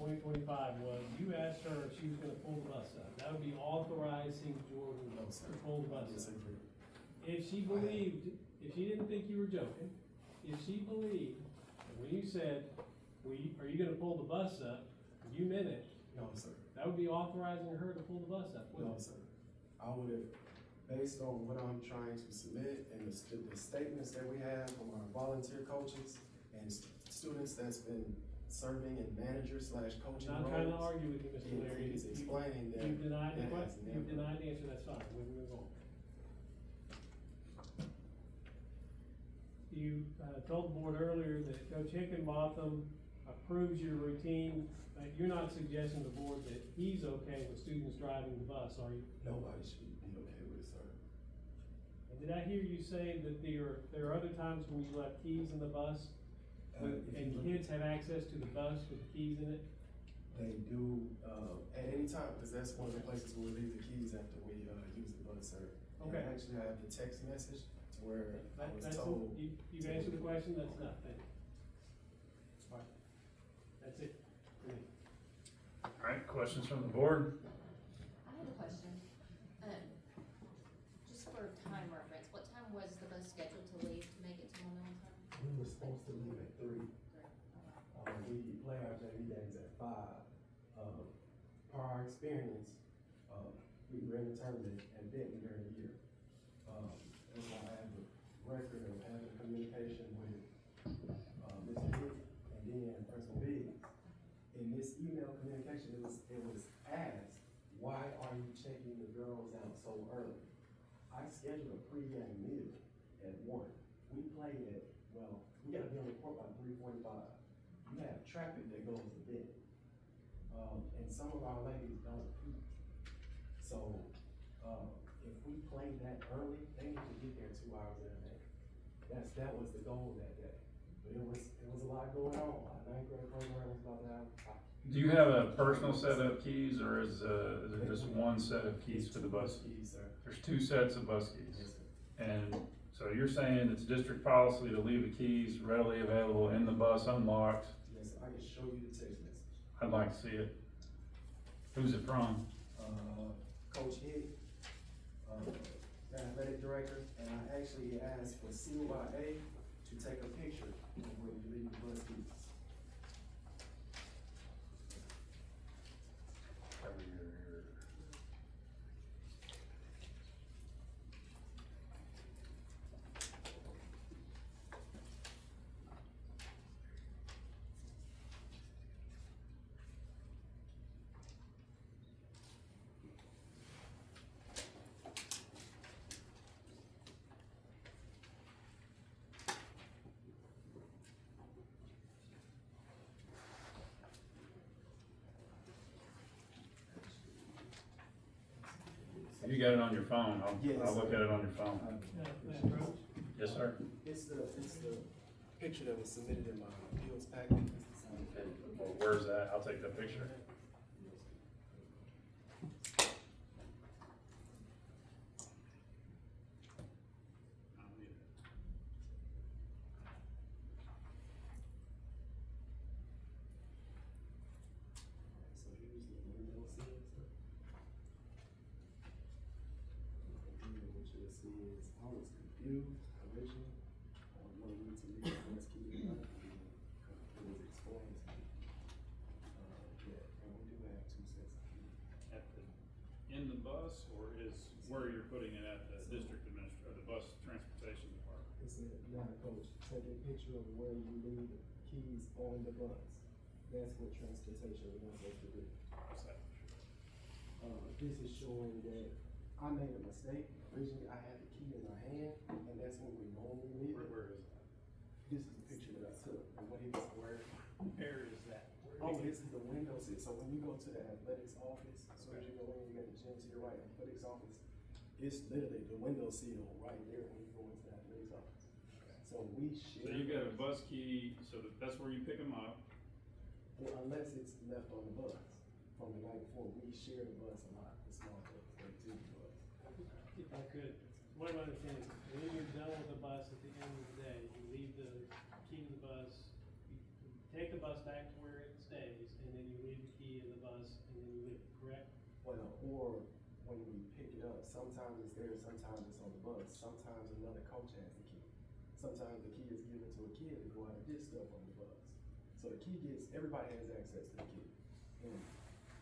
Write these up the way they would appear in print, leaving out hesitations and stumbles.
2025 was, you asked her if she was gonna pull the bus up. That would be authorizing Jordan No, sir. to pull the I bus up. disagree. If she believed, if she didn't think you were joking, if she believed, that when you said, are you gonna pull the bus up, you meant it, No, sir. that would be authorizing her to pull the bus up, No, wouldn't it? sir. I would have, based on what I'm trying to submit and the statements that we have from our volunteer coaches and students that's been serving in manager/coaching I'm not roles. trying to argue with you, Mr. It Larry. is explaining that. You've denied the that has question, you've never- denied the answer, that's fine, we can move on. You, told the board earlier that Coach Hickenbotham approves your routine, but you're not suggesting to the board that he's okay with students driving the bus, are you? Nobody should be okay with it, sir. And did I hear you say that there are other times when you left keys in the bus? If And you look- kids have access to the bus with the keys in it? They do, at any time, because that's one of the places where we leave the keys after we, use the bus, sir. And Okay. Actually, I have the text message to where I was That's, told. you've answered the question, that's enough, thank you. All right, that's it. for me. All right, questions from the board? I have a question. Just for time reference, what time was the bus scheduled to leave to make it to Monroe on time? We were supposed to leave at 3. We play our JV games at 5. Per our experience, we ran the tournament at Benton during the year. That's why I have the record of having communication with, Mr. Hick and then Principal Biggs. In this email communication, it was asked, why are you checking the girls out so early? I scheduled a pregame meal at 1. We played at, we gotta be on the court by 3:45. You have traffic that goes to bed. And some of our ladies don't eat. So, if we play that early, they need to get there 2 hours in advance. That was the goal that day. But it was a lot going on. Our 9th grade program was about to have. Do you have a personal set of keys, or is it just one set of keys for the bus? Keys, sir. There's 2 sets of bus keys. Yes, sir. And so you're saying it's district policy to leave the keys readily available in the bus unlocked? Yes, sir. I can show you the text message. I'd like to see it. Who's it from? Coach Hick, the athletic director, and I actually asked for CYA to take a picture of when you leave the bus keys. You got it on your phone, Yes. I'll look at it on your phone. Madam Roach? Yes, sir? It's the picture that was submitted in my appeals packet. Okay. Well, where's that? I'll take that picture. So here's the window seal, sir. And then what you'll see is, I was confused originally on wanting me to leave the bus key in my hand. It was explained to me, that, and we do have 2 sets of keys. In the bus, or is where you're putting it at the district or the bus transportation department? It said, now coach, take a picture of where you leave the keys on the bus. That's what transportation wants us to do. What's that? This is showing that I made a mistake. Originally, I had the key in my hand, and that's what we normally leave it. Where is that? This is the picture that I took, and what he was wearing. Where is that? Oh, this is the window seat. So when you go to the athletics office, as soon as you go in, you got the gym to your right, athletics office. It's literally the window seal right there when you go into the athletics office. So we So share. you've got a bus key, so that's where you pick them up. Well, unless it's left on the bus from the night before, we share the bus a lot, the small bus, like 2 bus. If I could, what am I understanding? When you're done with the bus at the end of the day, you leave the key to the bus, you take the bus back to where it stays, and then you leave there, sometimes it's on the bus, sometimes another coach has the key. Sometimes the key is given to a kid to go out and get stuff on the bus. So the key everybody has access to the key. And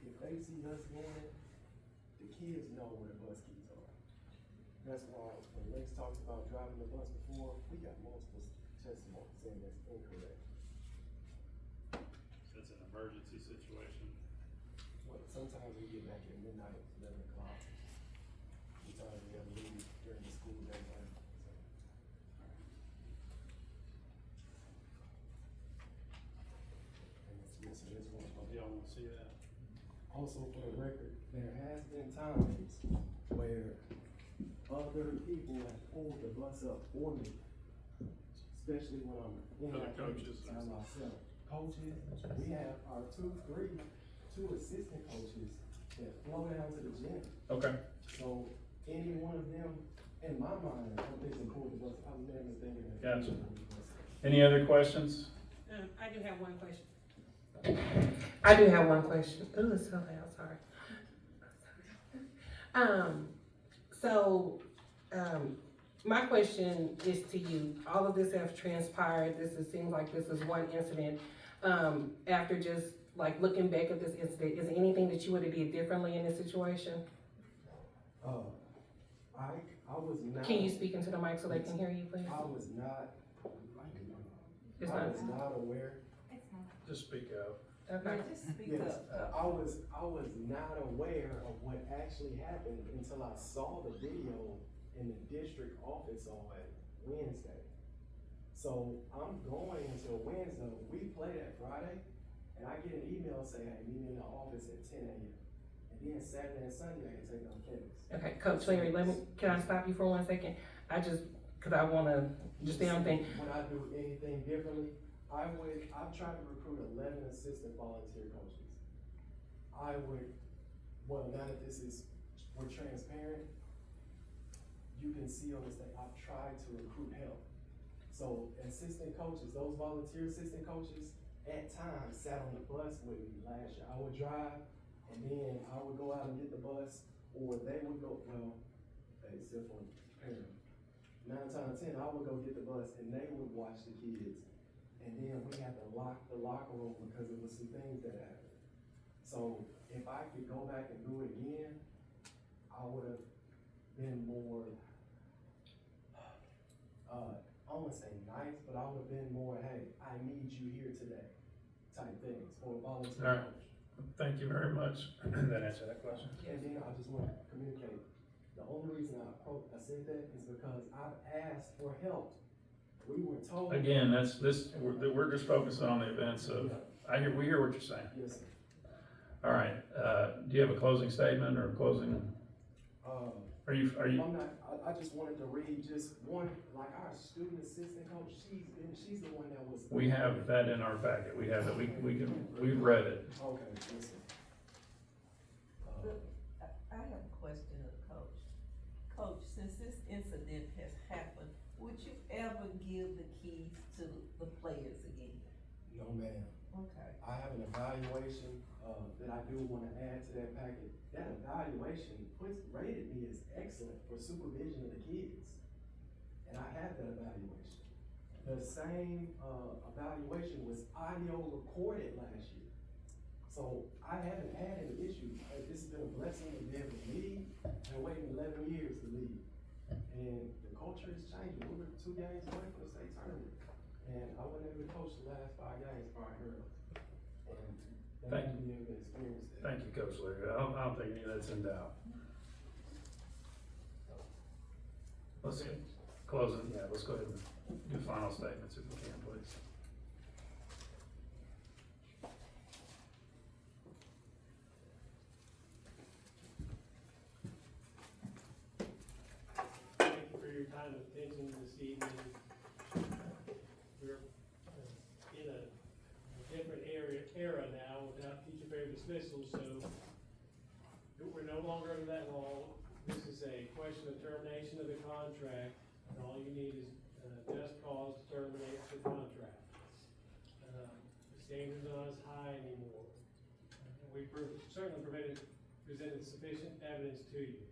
if they see us doing it, the kids know where the bus keys are. That's why when Lex talked about driving the bus before, we got multiple testimonies saying that's incorrect. That's an emergency situation. Well, sometimes we get back at midnight, 11 o'clock. Sometimes we have to leave during the school day. Yes, it is one of them. Y'all wanna see that? Also, for the record, there has been times where other people have pulled the bus up for me, especially when I'm in Other that coaches. by myself. Coaches, we have our two assistant coaches that flow down to the gym. Okay. So any one of them, in my mind, if they can pull the bus, I'm never thinking that. Gotcha. Any other questions? I do have one question. Ooh, it's so loud, sorry. My question is to you. All of this has transpired. Seems like this is one incident. After just like looking back at this incident, is there anything that you would have did differently in this situation? I was not. Can you speak into the mic so they can hear you, please? I was not. It's I not- was not aware. Just speak up. Okay. Yes, I was not aware of what actually happened until I saw the video in the district office on Wednesday. So I'm going until Wednesday. We play that Friday, and I get an email saying, "Hey, meet me in the office at 10 a.m." And then Saturday and Sunday I can take on campus. Okay, Coach Larry, can I stop you for 1 second? Cause I wanna, just the other thing, Would I do anything differently? I've tried to recruit 11 assistant volunteer coaches. Now that we're transparent, you can see on this thing, I've tried to recruit help. So assistant coaches, those volunteer assistant coaches, at times sat on the bus with me last year. I would drive, and then I would go out and get the bus, or they would go, except for parent. 9 times out of 10, I would go get the bus, and they would watch the kids. And then we had to lock the locker room because there was some things that happened. So if I could go back and do it again, I would have been more, I won't say nice, but I would have been more, hey, I need you here today, type things for a volunteer All right. coach. Thank you very much. That answered that question. And then I just want to communicate, the only reason I said that is because I've asked for help. We were told. Again, we're just focusing on the events of, we hear what you're saying. Yes, sir. All right, do you have a closing statement or closing, are you, I'm not, I just wanted to read just one, like our student assistant coach, she's the one that was. we have that in our packet, we have it, we've read it. Okay, listen. I have a question of the coach. Coach, since this incident has happened, would you ever give the keys to the players again? No, ma'am. Okay. I have an evaluation, that I do wanna add to that packet. That evaluation rated me as excellent for supervision of the kids. And I have that evaluation. The same, evaluation was audio recorded last year. So I haven't had any issues. This has been a blessing to be able to lead and waiting 11 years to lead. And the culture is changing. We were 2 games away from the state tournament. And I wasn't able to coach the last 5 games before I heard it. And Thank to be able to experience that. Thank you, Coach Larry, I don't think any of that's in doubt. Let's close it, let's go ahead and do final statements if we can, please. Thank you for your time and attention this evening. We're in a different era now without teacher fair dismissal, so we're no longer under that law. This is a question of termination of the contract, and all you need is just cause to terminate the contract. The standards are not as high anymore. We've certainly presented sufficient evidence to you.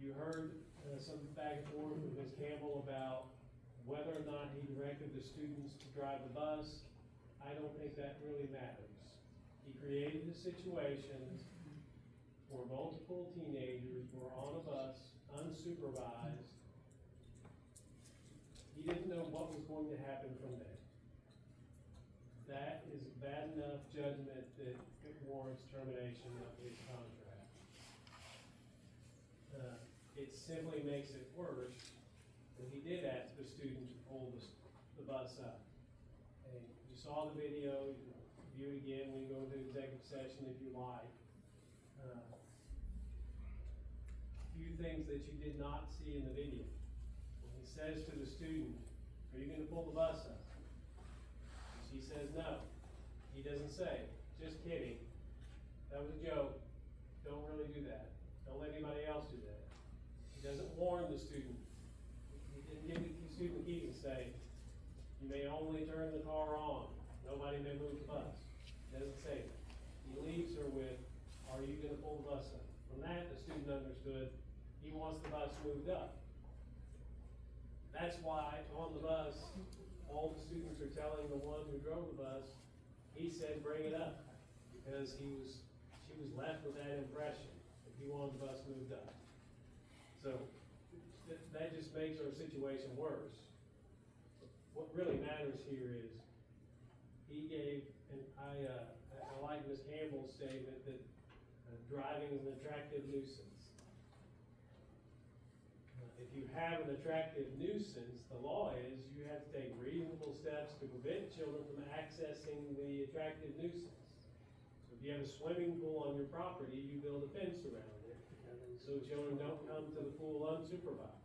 You heard some back and forth with Ms. Campbell about whether or not he directed the students to drive the bus. I don't think that really matters. He created a situation where multiple teenagers were on a bus, unsupervised. He didn't know what was going to happen from there. That is bad enough judgment that it warrants termination of his contract. It simply makes it worse that he did ask the student to pull the bus up. And you saw the video, you can view it again when you go into executive session if you like. Few things that you did not see in the video. When he says to the student, "Are you gonna pull the bus up?" She says no. He doesn't say, "Just kidding. That was a joke. Don't really do that. Don't let anybody else do that." He doesn't warn the student. He didn't give the student the key and say, "You may only turn the car on. Nobody may move the bus." He doesn't say that. He leaves her with, "Are you gonna pull the bus up?" From that, the student understood he wants the bus moved up. That's why on the bus, all the students are telling the one who drove the bus, he said, "Bring it up," because she was left with that impression that he wanted the bus moved up. So that just makes our situation worse. What really matters here is he gave, and I like Ms. Campbell's statement that driving is an attractive nuisance. If you have an attractive nuisance, the law is you have to take reasonable steps to prevent children from accessing the attractive nuisance. So if you have a swimming pool on your property, you build a fence around it, so children don't come to the pool unsupervised.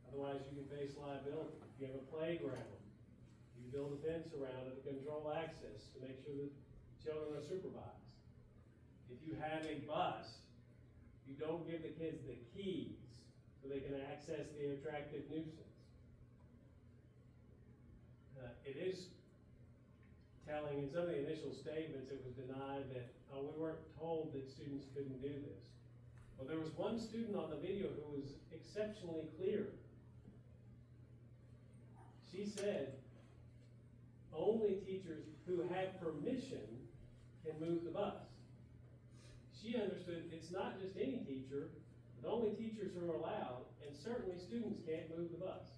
Otherwise, you can face liability. If you have a playground, you build a fence around it to control access, to make sure that children are supervised. If you have a bus, you don't give the kids the keys so they can access the attractive nuisance. It is telling, in some of the initial statements, it was denied that, we weren't told that students couldn't do this. Well, there was one student on the video who was exceptionally clear. She said, only teachers who have permission can move the bus. She understood it's not just any teacher, but only teachers who are allowed, and certainly students can't move the bus.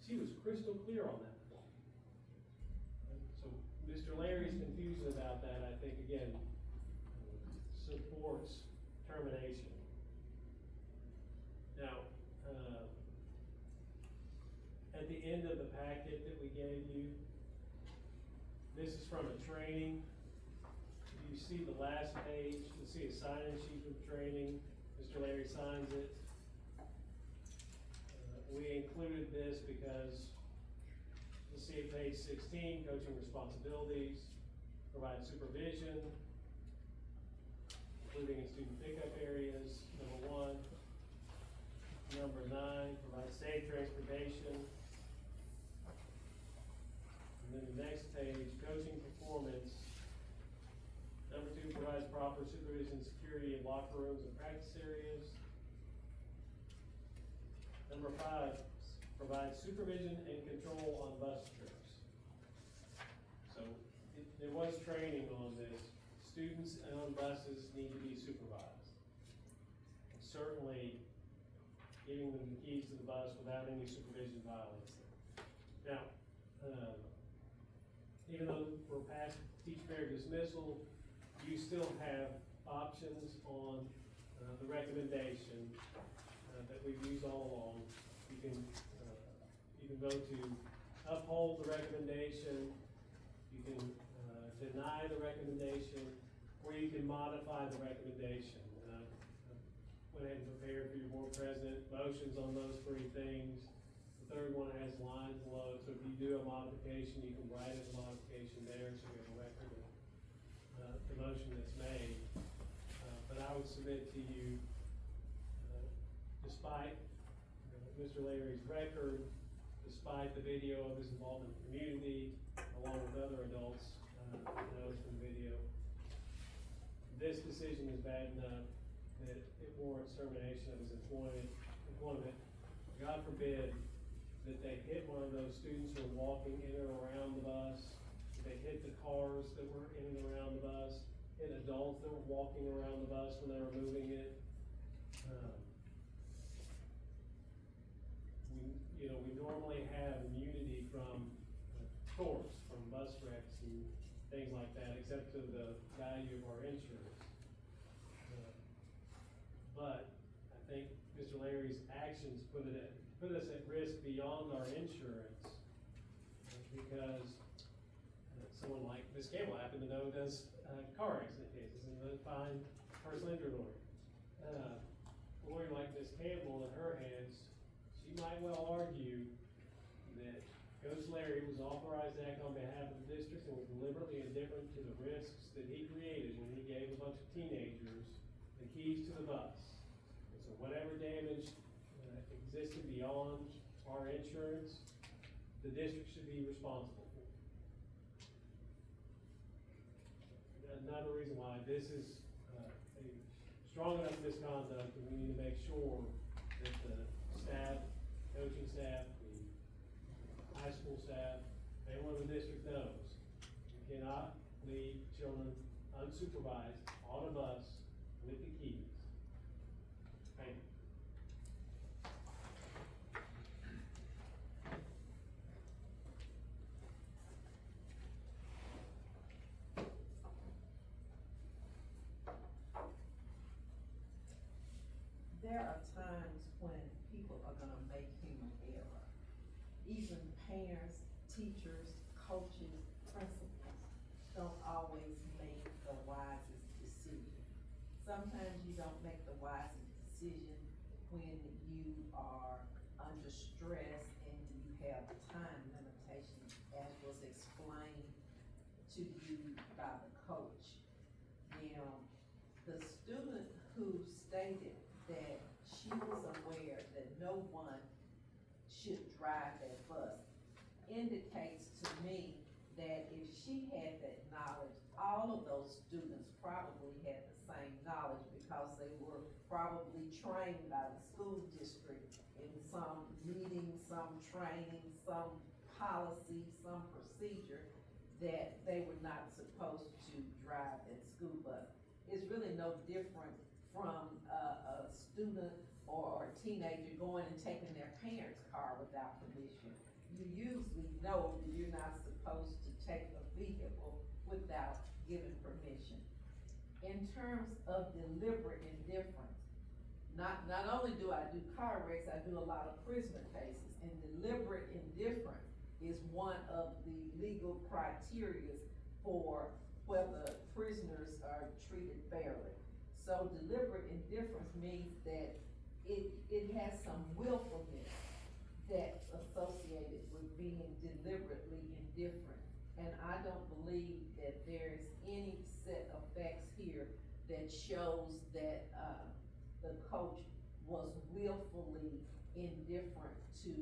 She was crystal clear on that. So Mr. Larry's confusion about that, I think, again, supports termination. Now, at the end of the packet that we gave you, this is from a training. If you see the last page, you'll see a sign-in sheet with training. Mr. Larry signs it. We included this because you'll see at page 16, coaching responsibilities, provide supervision, including in student pickup areas, number 1. Number 9, provide safe transportation. And then the next page, coaching performance. Number 2, provides proper supervision, security in locker rooms and practice areas. Number 5, provides supervision and control on bus trips. So there was training on this. Students on buses need to be supervised. And certainly, giving them the keys to the bus without any supervision violates them. Now, even though we're past teacher fair dismissal, you still have options on the recommendation that we've used all along. You can vote to uphold the recommendation, you can deny the recommendation, or you can modify the recommendation. Went ahead and prepared for your board president motions on those 3 things. The third one has lines below, so if you do a modification, you can write a modification there, so we have a record of the motion that's made. But I would submit to you, despite Mr. Larry's record, despite the video of his involvement in the community, along with other adults, noticed in the video, this decision is bad enough that it warrants termination of his employment. God forbid that they hit one of those students who are walking in or around the bus, they hit the cars that were in and around the bus, hit adults that were walking around the bus when they were moving it. We normally have immunity from torts, from bus wrecks and things like that, except to the value of our insurance. But I think Mr. Larry's actions put us at risk beyond our insurance, because someone like Ms. Campbell happened to know does car accident cases and a fine personal injury lawyer. A lawyer like Ms. Campbell in her hands, she might well argue that Coach Larry was authorized to act on behalf of the district and was deliberately indifferent to the risks that he created when he gave a bunch of teenagers the keys to the bus. And so whatever damage existed beyond our insurance, the district should be responsible for. Another reason why this is a strong enough misconduct, and we need to make sure that the staff, coaching staff, the high school staff, everyone in the district knows, you cannot leave children unsupervised on a bus with the keys. Thank you. There are times when people are gonna make human error. Even parents, teachers, coaches, principals don't always make the wisest decision. Sometimes you don't make the wisest decision when you are under stress and you have time limitations, as was explained to you by the coach. Now, the student who stated that she was aware that no one should drive that bus indicates to me that if she had that knowledge, all of those students probably had the same knowledge because they were probably trained by the school district in some meeting, some training, some policy, some procedure that they were not supposed to drive that school bus. It's really no different from a student or a teenager going and taking their parents' car without permission. You usually know that you're not supposed to take a vehicle without giving permission. In terms of deliberate indifference, not only do I do car wrecks, I do a lot of prisoner cases, and deliberate indifference is one of the legal criteria for whether prisoners are treated fairly. So deliberate indifference means that it has some willfulness that's associated with being deliberately indifferent. And I don't believe that there's any set of facts here that shows that, the coach was willfully indifferent to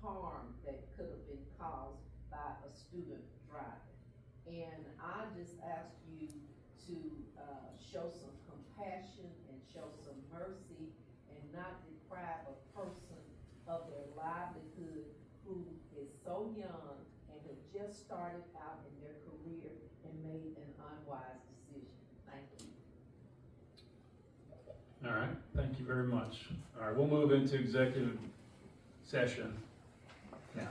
harm that could have been caused by a student driving. And I just ask you to, show some compassion and show some mercy and not deprive a person of their livelihood who is so young and has just started out in their career and made an unwise decision. Thank you. All right, thank you very much. All right, we'll move into executive session now.